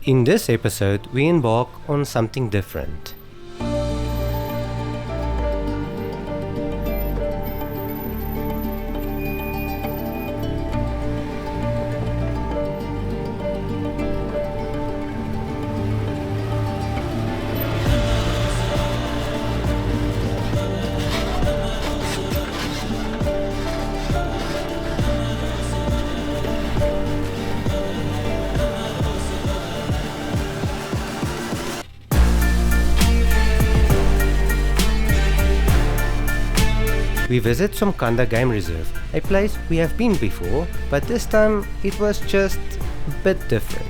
In this episode, we embark on something different. We visit Somkhanda Game Reserve, a place we have been before, but this time it was just a bit different.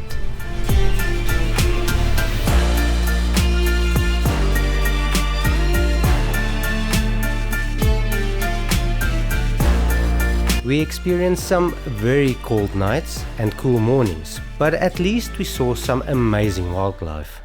We experienced some very cold nights and cool mornings, but at least we saw some amazing wildlife.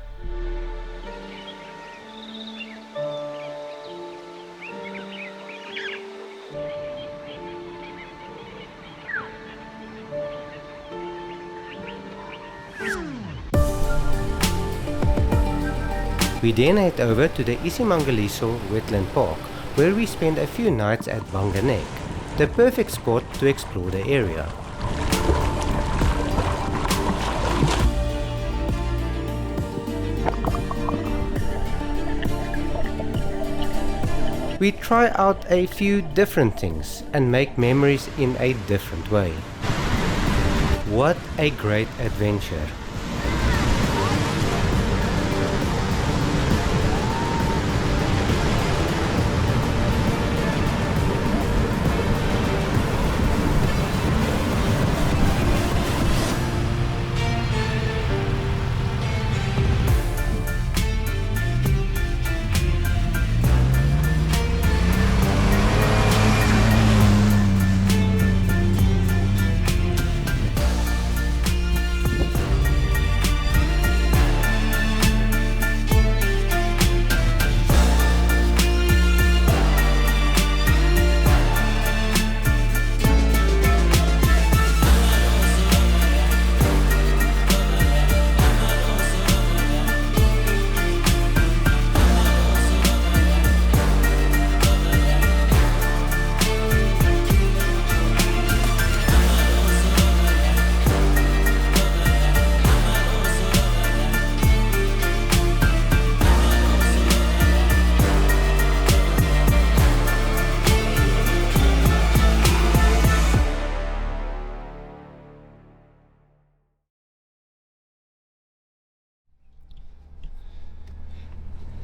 We then head over to the iSimangaliso Wetland Park, where we spend a few nights at Bhanga Nek, the perfect spot to explore the area. We try out a few different things and make memories in a different way. What a great adventure!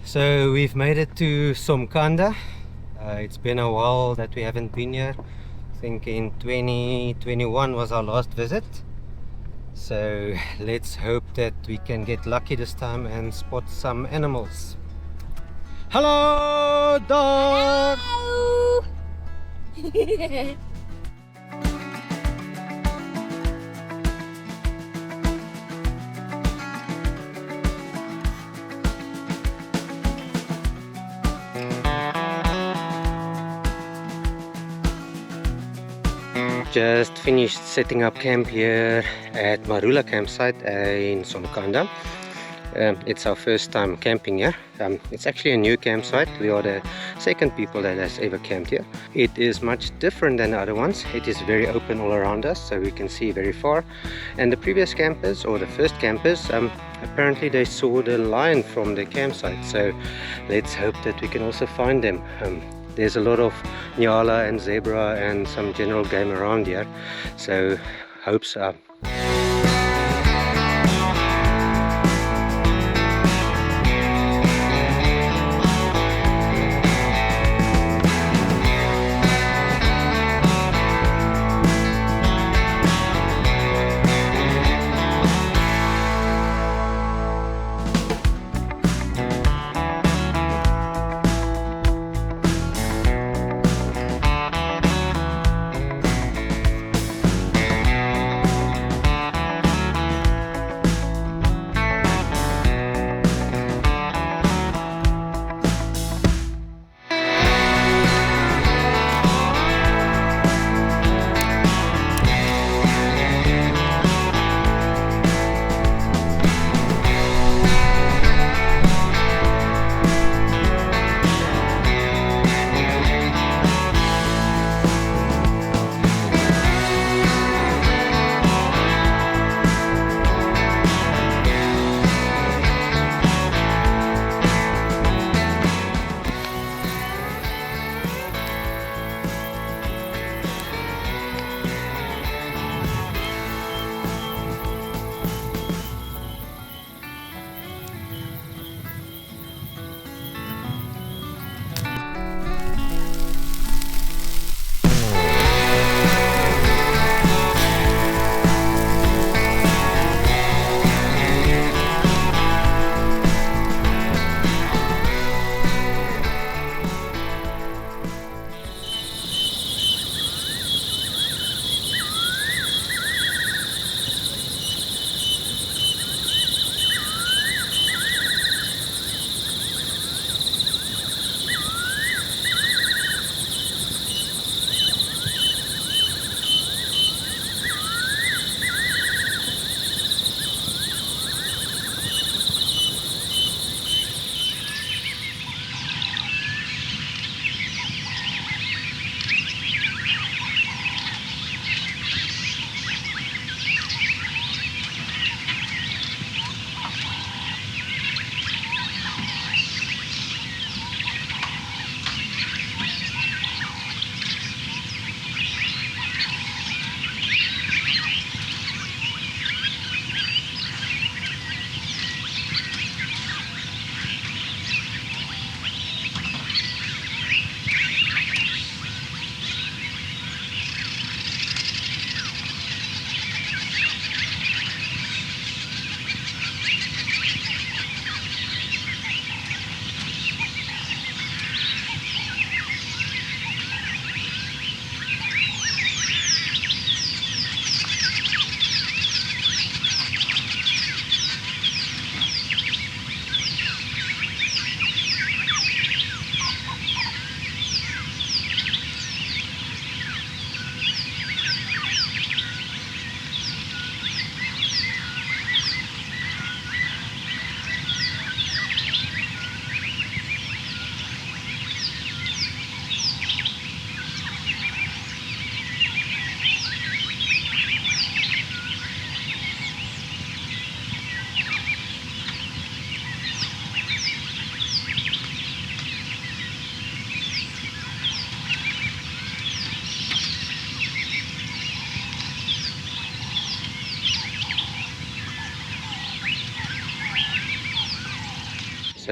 So we've made it to Somkhanda. It's been a while that we haven't been here. I think in 2021 was our last visit. So let's hope that we can get lucky this time and spot some animals. Hello, dog! Hello! Just finished setting up camp here at Marula campsite in Somkhanda. It's our first time camping here. It's actually a new campsite. We are the second people that has ever camped here. It is much different than the other ones. It is very open all around us, so we can see very far. And the previous campers, or the first campers, apparently they saw the lion from the campsite. So let's hope that we can also find them. There's a lot of nyala and zebra and some general game around here, so hopes up.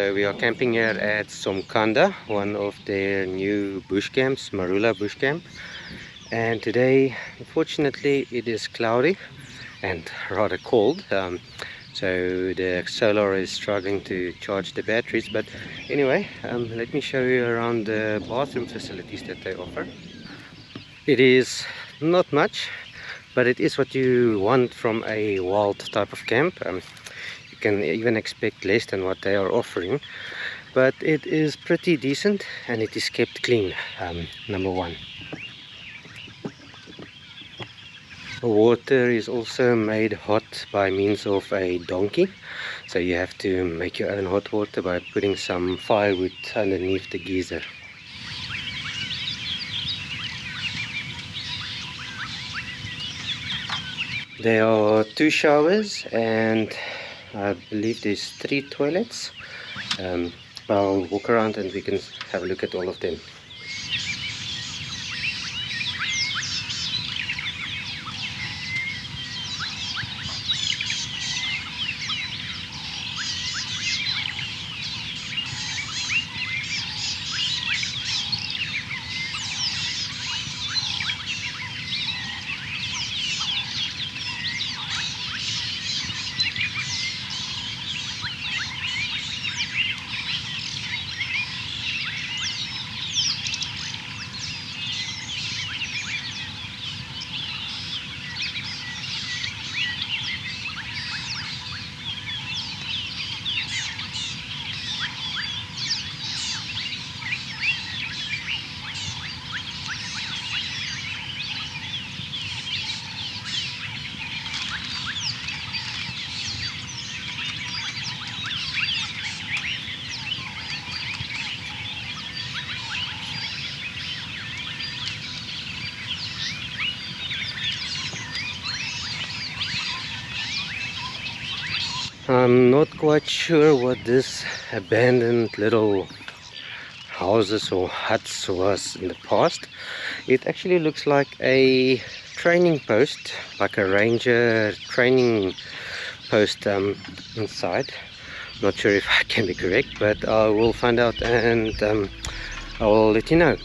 So we are camping here at Somkhanda, one of their new bush camps, Marula Bush Camp. And today, unfortunately, it is cloudy and rather cold. So the solar is struggling to charge the batteries. But anyway, let me show you around the bathroom facilities that they offer. It is not much, but it is what you want from a wild type of camp. You can even expect less than what they are offering, but it is pretty decent and it is kept clean, number one. The water is also made hot by means of a donkey, so you have to make your own hot water by putting some firewood underneath the geyser. There are 2 showers and I believe there's 3 toilets. I'll walk around and we can have a look at all of them. I'm not quite sure what this abandoned little houses or huts was in the past. It actually looks like a training post, like a ranger training post inside. Not sure if I can be correct, but I will find out and I will let you know.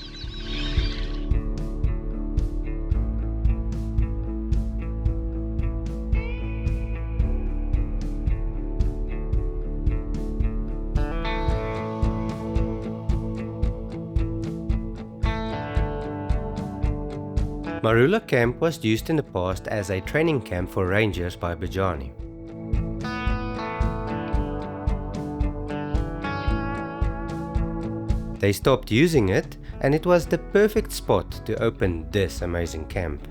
Marula Camp was used in the past as a training camp for rangers by Bajani. They stopped using it and it was the perfect spot to open this amazing camp.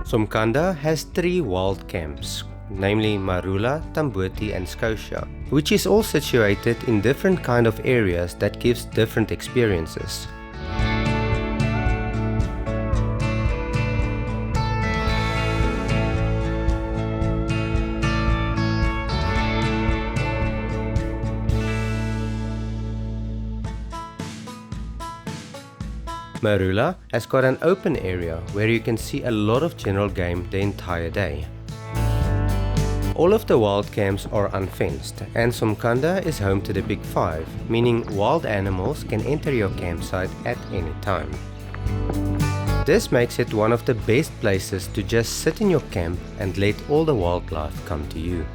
Somkhanda has 3 wild camps, namely Marula, Tamboti and Scotia, which is all situated in different kind of areas that gives different experiences. Marula has got an open area where you can see a lot of general game the entire day. All of the wild camps are unfenced, and Somkhanda is home to the Big 5, meaning wild animals can enter your campsite at any time. This makes it one of the best places to just sit in your camp and let all the wildlife come to you.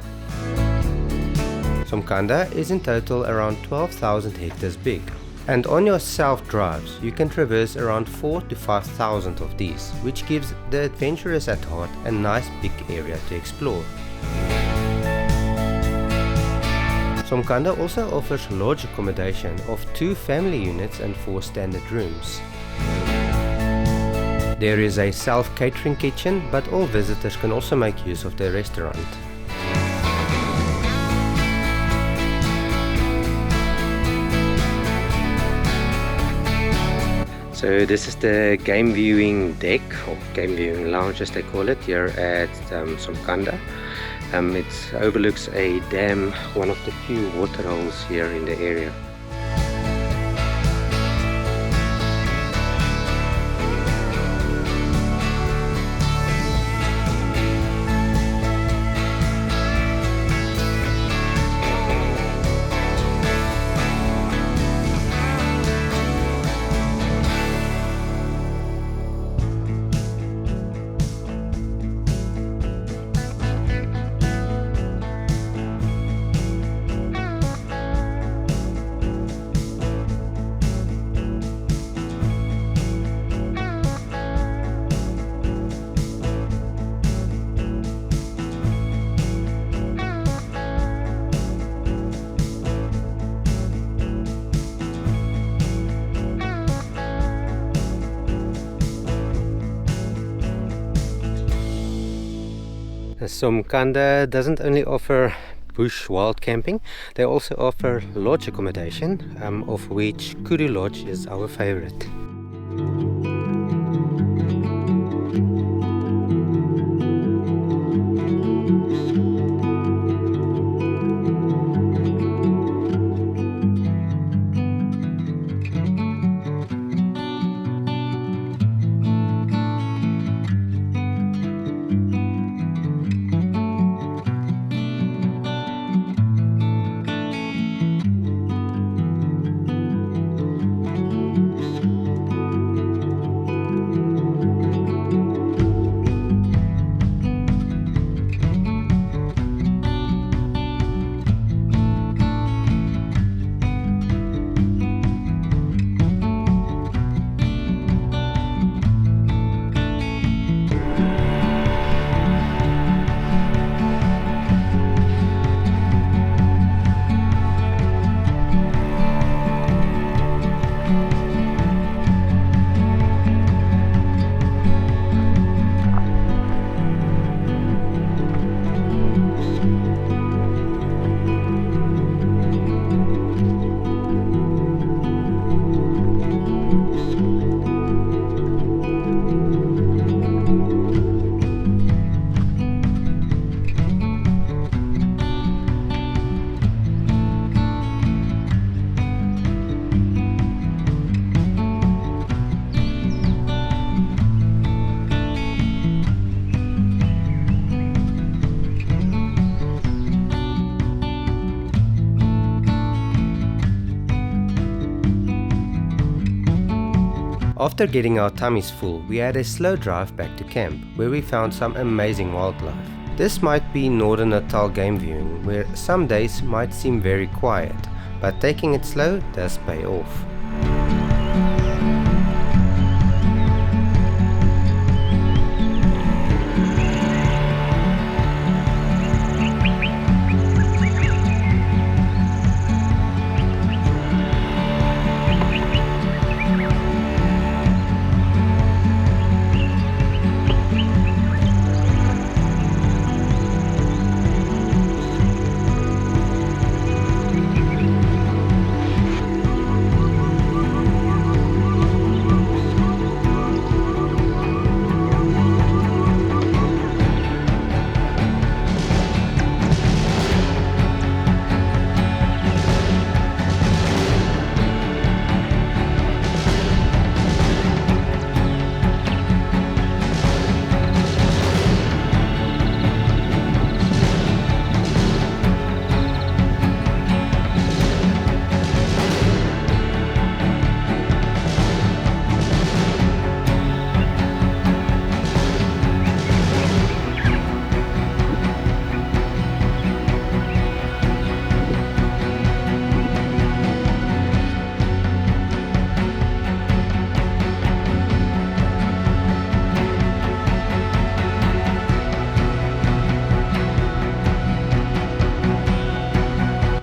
Somkhanda is in total around 12,000 hectares big, and on your self-drives you can traverse around 4,000 to 5,000 of these, which gives the adventurous at heart a nice big area to explore. Somkhanda also offers lodge accommodation of 2 family units and 4 standard rooms. There is a self-catering kitchen, but all visitors can also make use of the restaurant. So this is the game viewing deck, or game viewing lounge as they call it, here at Somkhanda. It overlooks a dam, one of the few water holes here in the area. Somkhanda doesn't only offer bush wild camping, they also offer lodge accommodation, of which Kudu Lodge is our favorite. After getting our tummies full, we had a slow drive back to camp, where we found some amazing wildlife. This might be Northern Natal game viewing, where some days might seem very quiet, but taking it slow does pay off.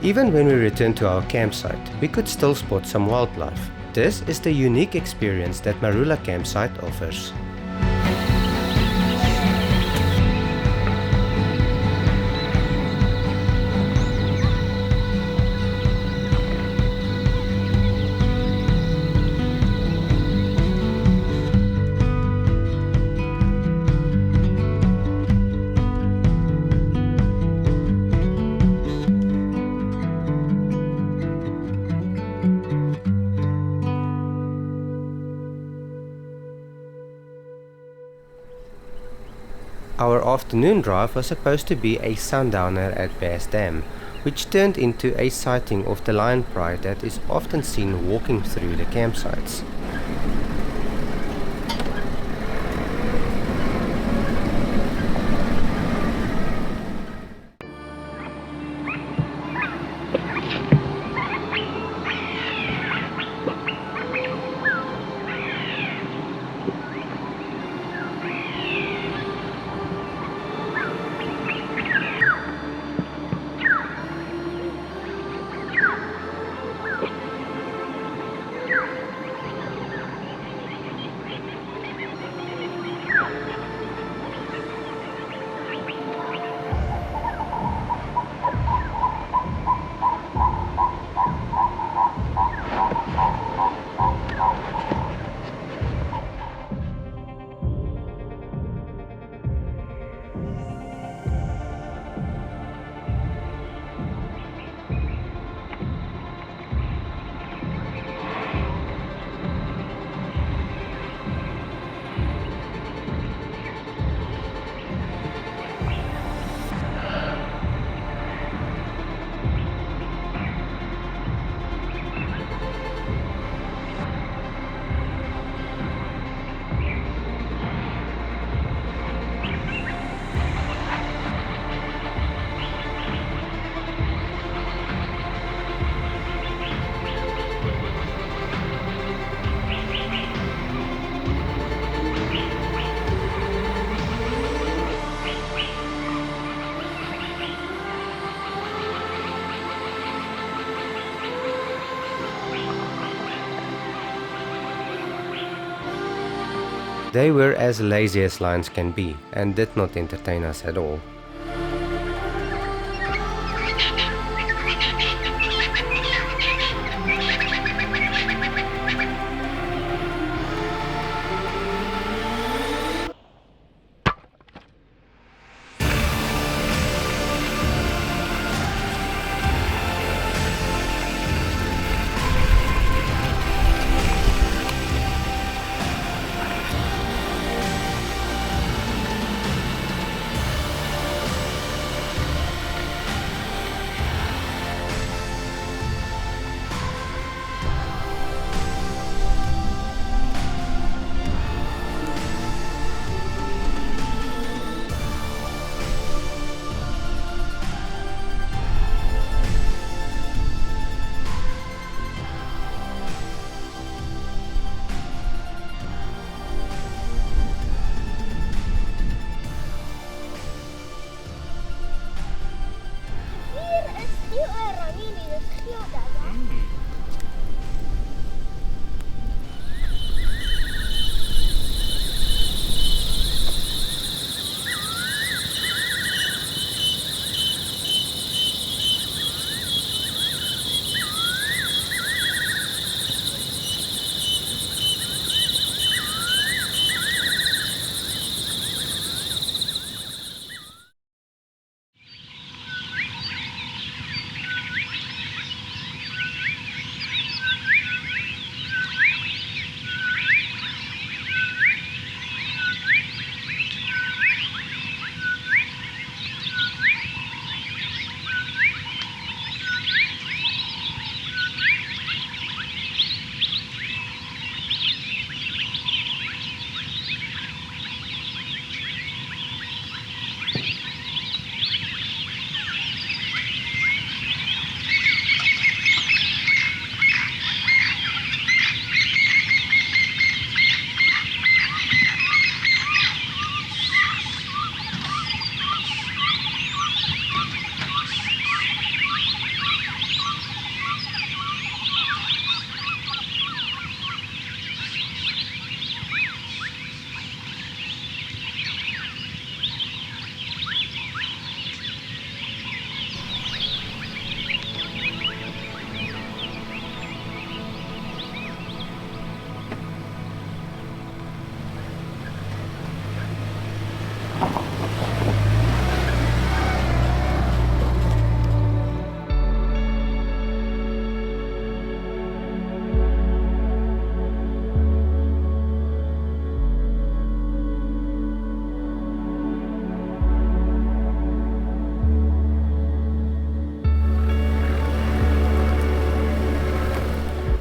Even when we returned to our campsite, we could still spot some wildlife. This is the unique experience that Marula campsite offers. Our afternoon drive was supposed to be a sundowner at Bass Dam, which turned into a sighting of the lion pride that is often seen walking through the campsites. They were as lazy as lions can be and did not entertain us at all.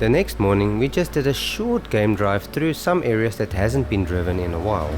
The next morning we just did a short game drive through some areas that hasn't been driven in a while.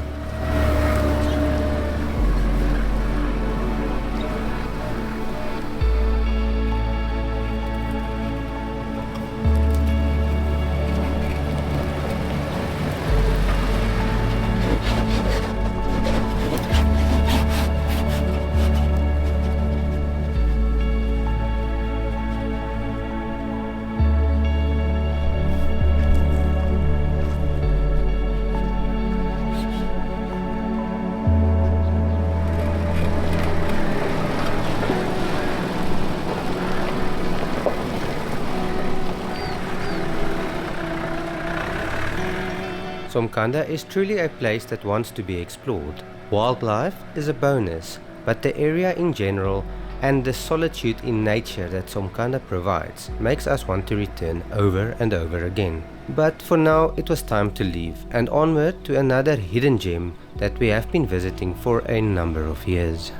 Somkhanda is truly a place that wants to be explored. Wildlife is a bonus, but the area in general and the solitude in nature that Somkhanda provides makes us want to return over and over again. But for now it was time to leave and onward to another hidden gem that we have been visiting for a number of years.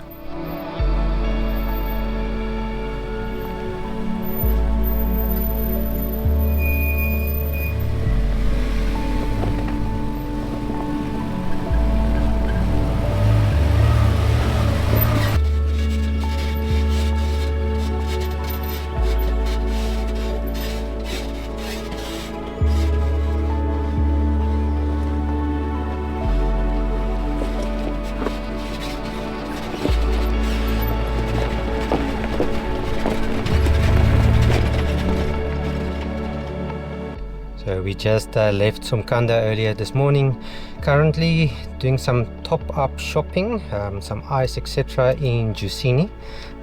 So we just left Somkhanda earlier this morning. Currently doing some top-up shopping, some ice etc. in Jusini.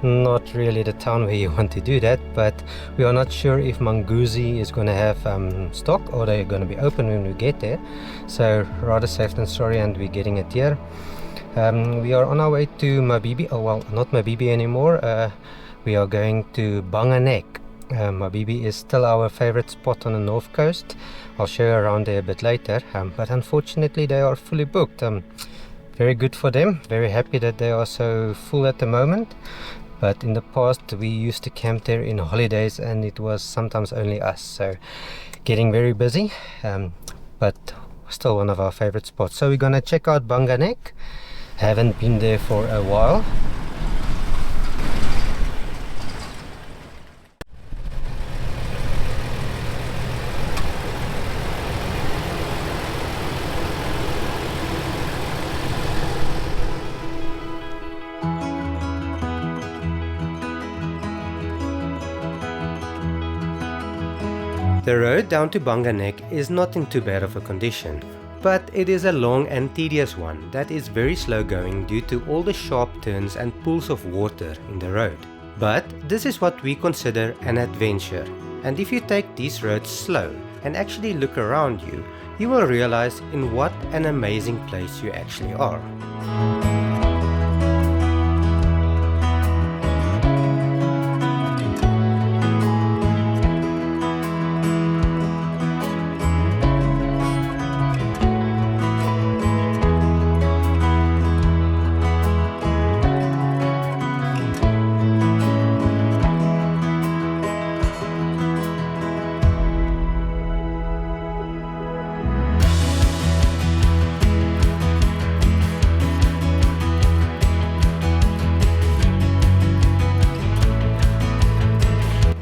Not really the town where you want to do that, but we are not sure if Manguzi is going to have stock or they're going to be open when we get there. So rather safe than sorry, and we're getting it here. We are on our way to Mabibi. Oh well, not Mabibi anymore. We are going to Banganek. Mabibi is still our favorite spot on the north coast. I'll show you around there a bit later, but unfortunately they are fully booked. Very good for them, very happy that they are so full at the moment. But in the past we used to camp there in holidays and it was sometimes only us, so getting very busy, but still one of our favorite spots. So we're gonna check out Banganek. Haven't been there for a while. The road down to Banganek is not in too bad of a condition, but it is a long and tedious one that is very slow going due to all the sharp turns and pools of water in the road. But this is what we consider an adventure, and if you take these roads slow and actually look around you, you will realize in what an amazing place you actually are.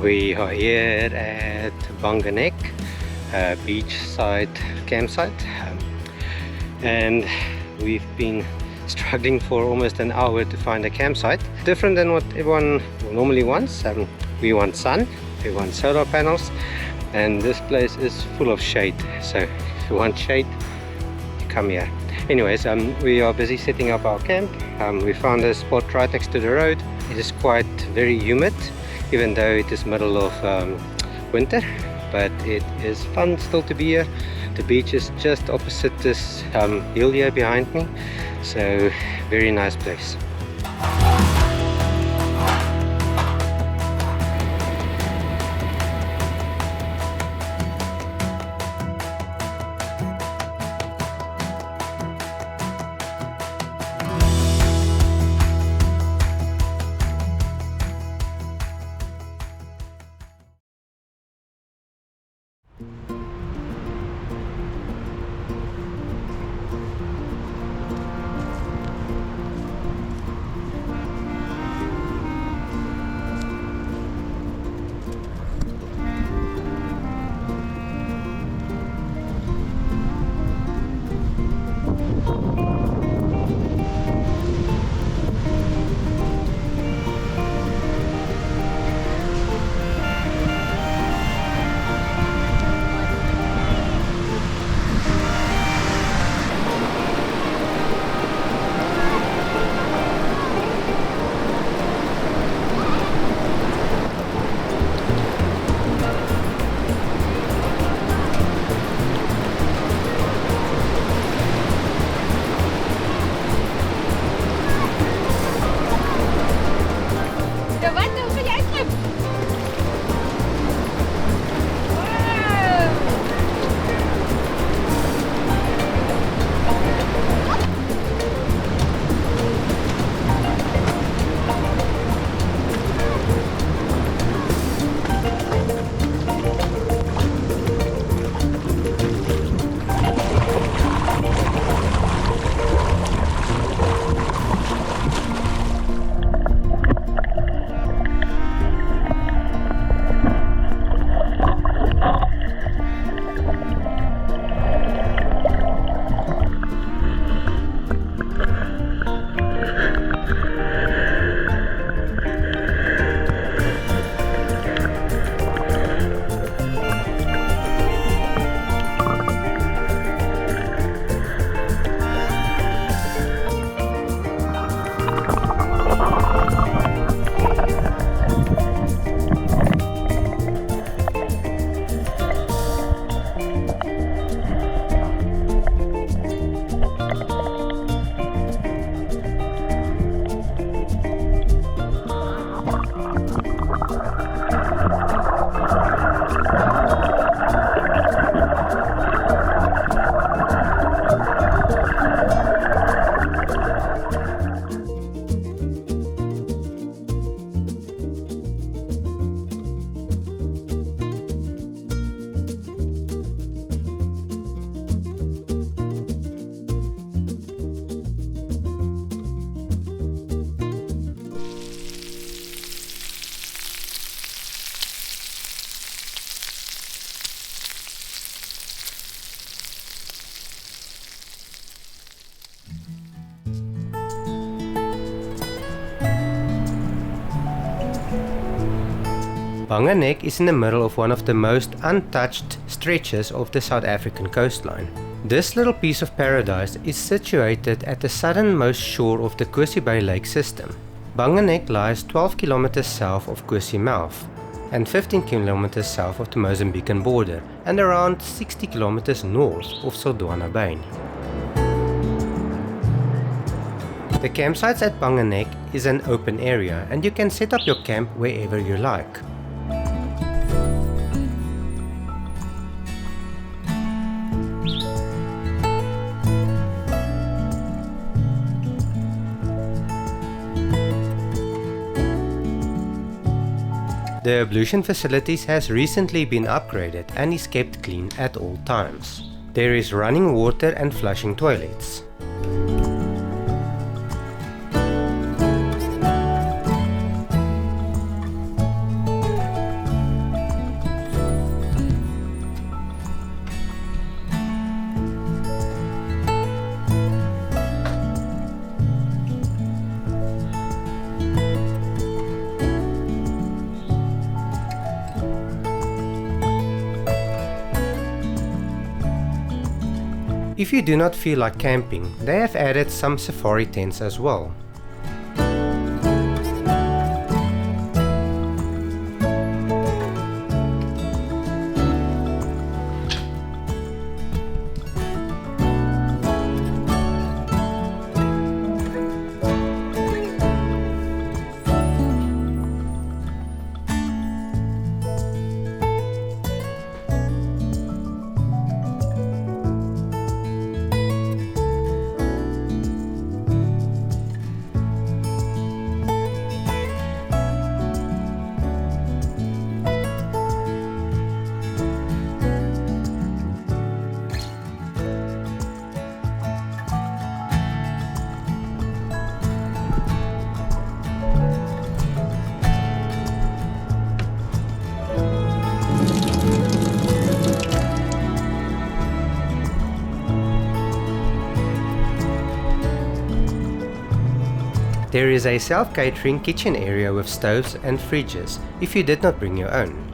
We are here at Banganek, beachside campsite, and we've been struggling for almost an hour to find a campsite. Different than what everyone normally wants. We want sun, we want solar panels, and this place is full of shade. So if you want shade, you come here. Anyways, we are busy setting up our camp. We found a spot right next to the road. It is quite very humid, even though it is middle of winter, but it is fun still to be here. The beach is just opposite this hill here behind me, so very nice place. Banganek is in the middle of one of the most untouched stretches of the South African coastline. This little piece of paradise is situated at the southernmost shore of the Kosi Bay Lake system. Banganek lies 12 kilometers south of Kosi Mouth and 15 kilometers south of the Mozambican border and around 60 kilometers north of Sodwana Bay. The campsites at Bhanga Nek is an open area and you can set up your camp wherever you like. The ablution facilities has recently been upgraded and is kept clean at all times. There is running water and flushing toilets. If you do not feel like camping, they have added some safari tents as well. There is a self-catering kitchen area with stoves and fridges if you did not bring your own.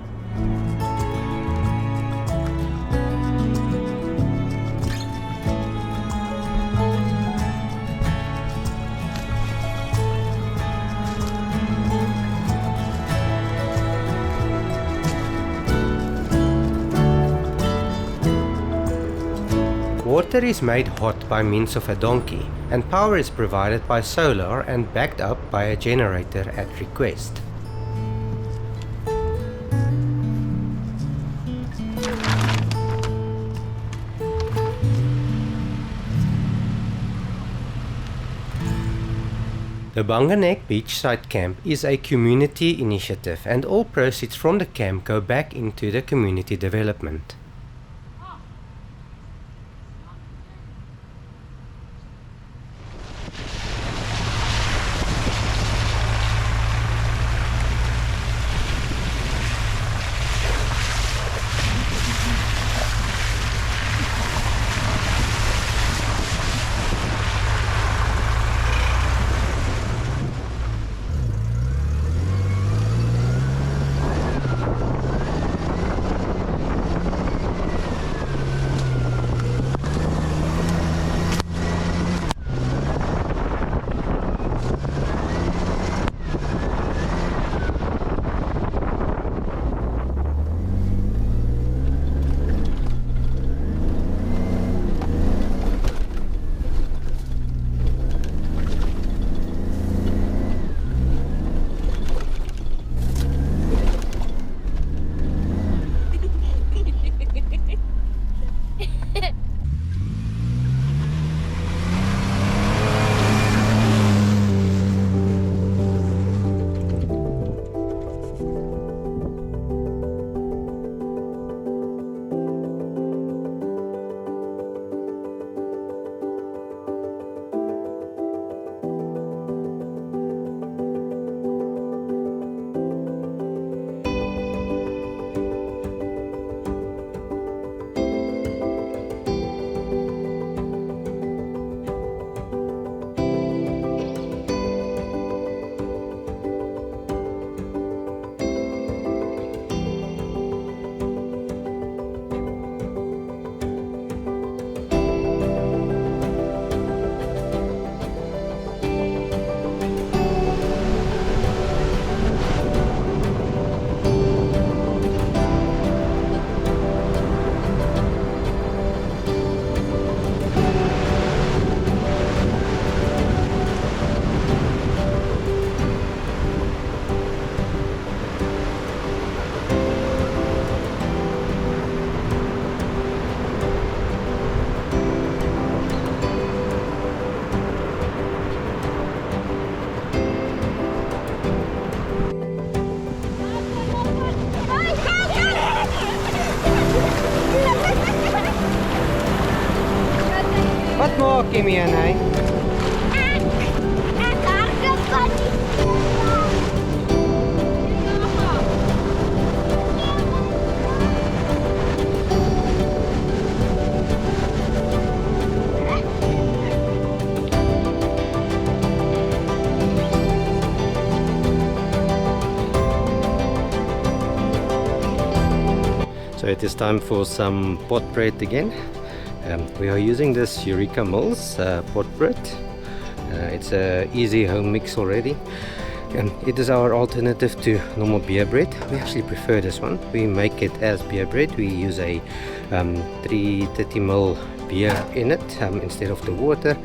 Water is made hot by means of a donkey, and power is provided by solar and backed up by a generator at request. The Bhanga Nek Beachside Camp is a community initiative and all proceeds from the camp go back into the community development. maak jy mee, hy? Ek hardloop van die So it is time for some pot bread again. We are using this Eureka Mills pot bread. It's a easy home mix already. It is our alternative to normal beer bread. We actually prefer this one. We make it as beer bread. We use a 330 ml beer in it instead of the water,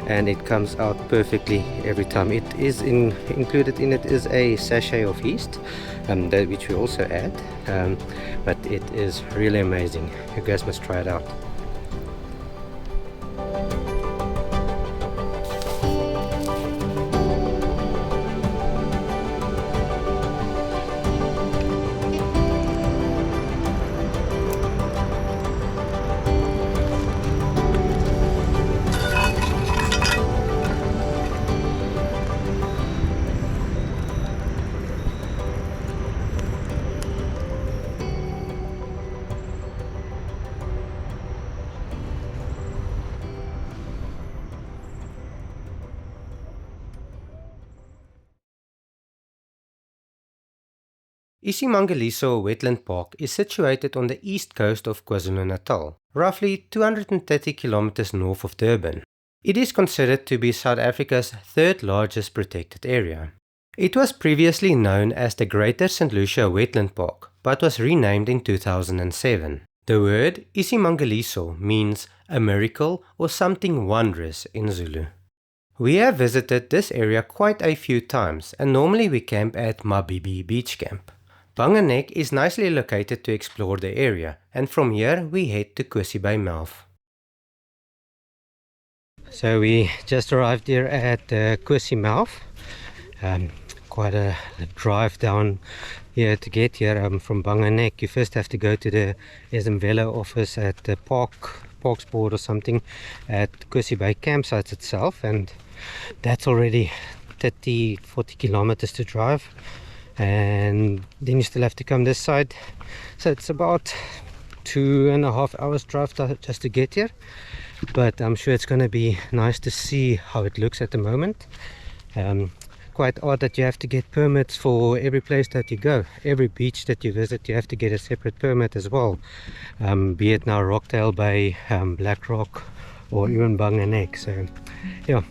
and it comes out perfectly every time. It is included in it is a sachet of yeast, that which we also add, but it is really amazing. You guys must try it out. iSimangaliso Wetland Park is situated on the east coast of KwaZulu-Natal, roughly 230 kilometers north of Durban. It is considered to be South Africa's third largest protected area. It was previously known as the Greater St. Lucia Wetland Park, but was renamed in 2007. The word iSimangaliso means a miracle or something wondrous in Zulu. We have visited this area quite a few times, and normally we camp at Mabibi Beach Camp. Banganek is nicely located to explore the area, and from here we head to Kosi Bay Mouth. So we just arrived here at Kosi Mouth. Quite a drive down here to get here from Banganek. You first have to go to the Ezemvelo office at the Parks Board or something at Kosi Bay campsite itself, and that's already 30-40 kilometers to drive, and then you still have to come this side, so it's about 2.5 hours drive just to get here. But I'm sure it's going to be nice to see how it looks at the moment. Quite odd that you have to get permits for every place that you go. Every beach that you visit, you have to get a separate permit as well, be it now Rocktail Bay, Black Rock, or even Bhanga Nek. So yeah.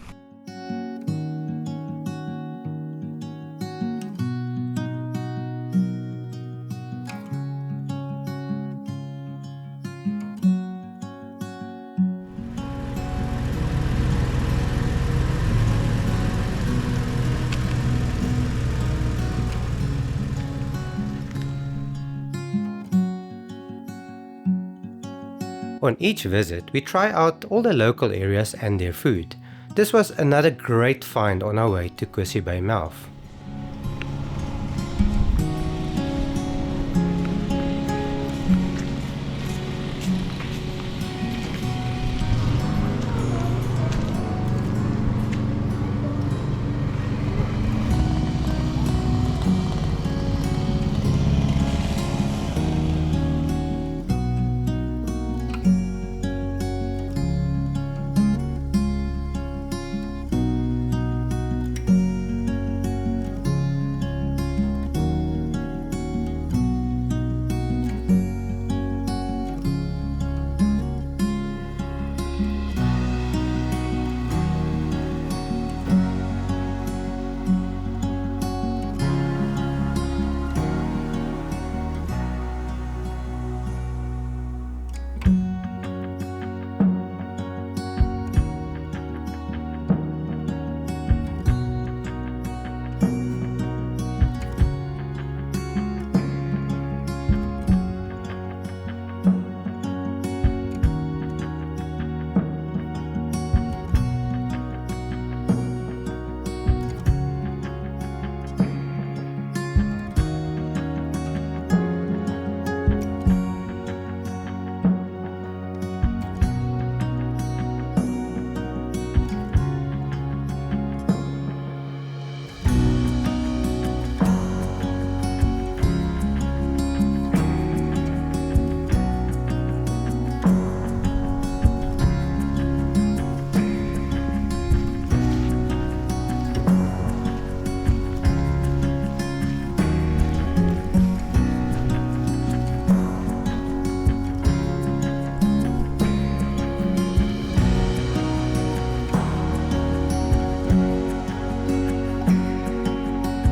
On each visit, we try out all the local areas and their food. This was another great find on our way to Kosi Bay Mouth.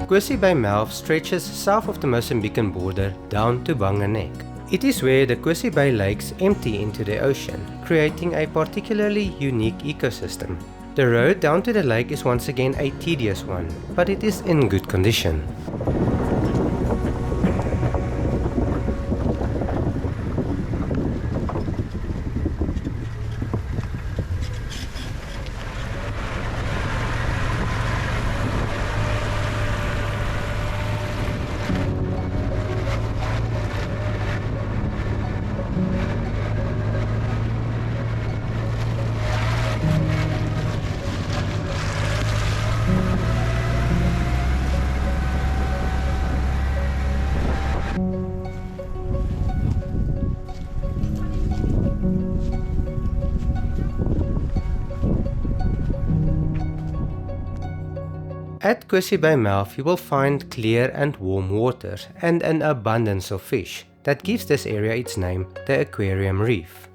Kosi Bay Mouth stretches south of the Mozambican border down to Bhanga Nek. It is where the Kosi Bay lakes empty into the ocean, creating a particularly unique ecosystem. The road down to the lake is once again a tedious one, but it is in good condition. At Kosi Bay Mouth you will find clear and warm water and an abundance of fish that gives this area its name, the Aquarium Reef.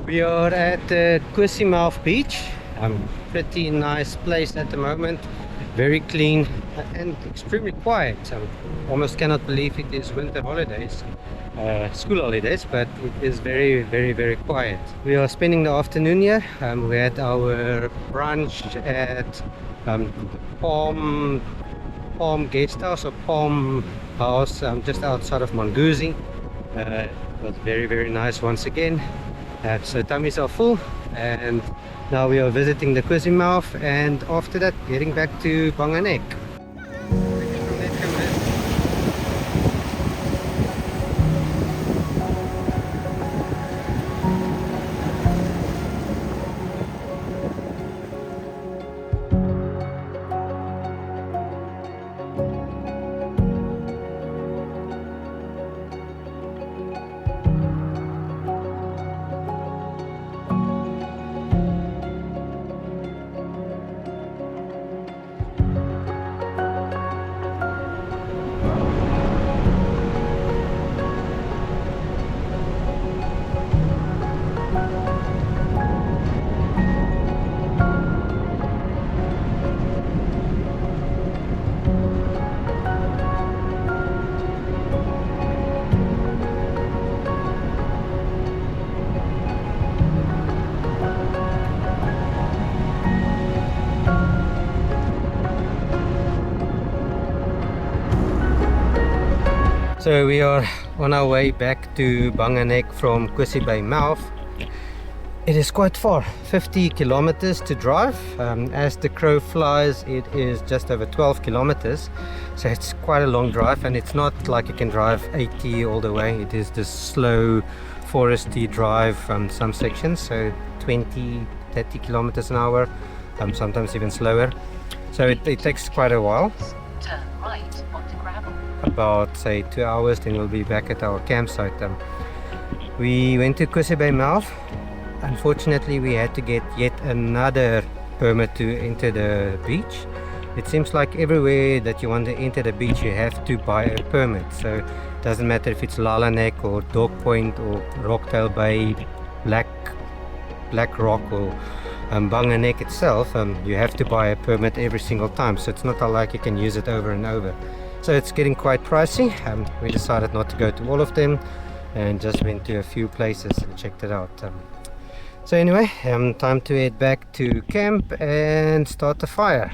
We are at the Kosi Mouth beach. Pretty nice place at the moment. Very clean and extremely quiet. Almost cannot believe it is winter holidays, school holidays, but it is very quiet. We are spending the afternoon here. We had our brunch at Palm Guest House or Palm House just outside of Monguzi. It was very nice once again. So tummies are full, and now we are visiting the Kosi Mouth, and after that getting back to Banganek. So we are on our way back to Banganek from Kosi Bay Mouth. It is quite far, 50 kilometers to drive. As the crow flies, it is just over 12 kilometers. So it's quite a long drive, and it's not like you can drive 80 all the way. It is this slow foresty drive from some sections, so 20, 30 kilometers an hour, sometimes even slower. So it takes quite a while. Turn right onto gravel. About say 2 hours, then we'll be back at our campsite. We went to Kosi Bay Mouth. Unfortunately, we had to get yet another permit to enter the beach. It seems like everywhere that you want to enter the beach you have to buy a permit. So it doesn't matter if it's Nek or Dog Point or Rocktail Bay, Black Rock or Banganek itself. You have to buy a permit every single time, so it's not like you can use it over and over. So it's getting quite pricey. We decided not to go to all of them and just went to a few places and checked it out. So anyway, time to head back to camp and start the fire.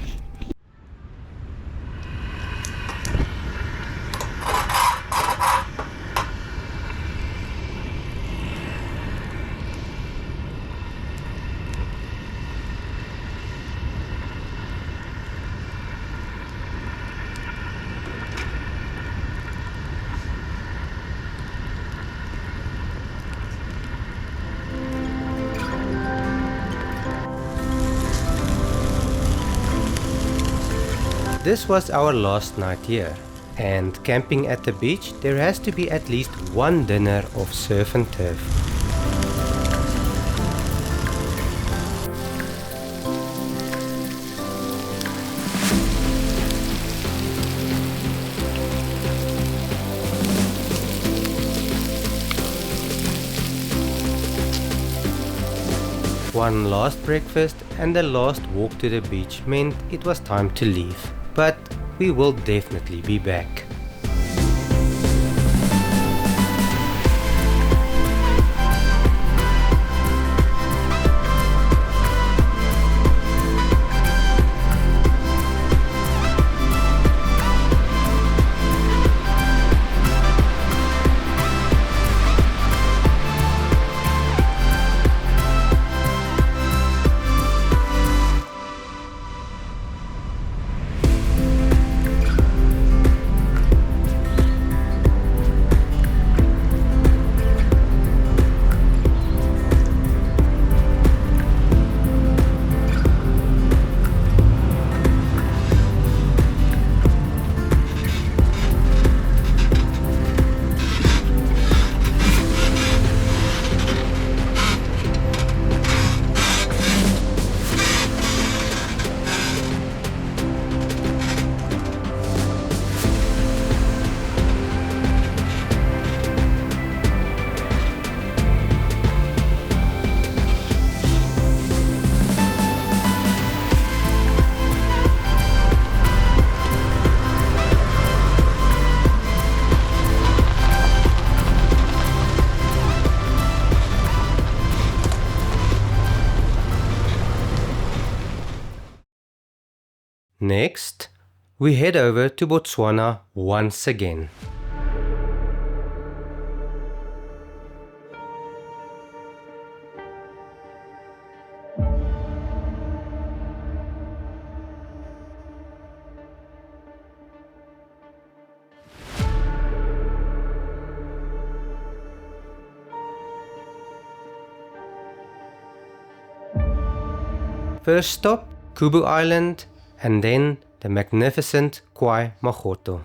This was our last night here, And camping at the beach, there has to be at least one dinner of surf and turf. One last breakfast and the last walk to the beach meant it was time to leave. But we will definitely be back. Next, we head over to Botswana once again. First stop, Kubu Island, and then the magnificent Kwai Magoto.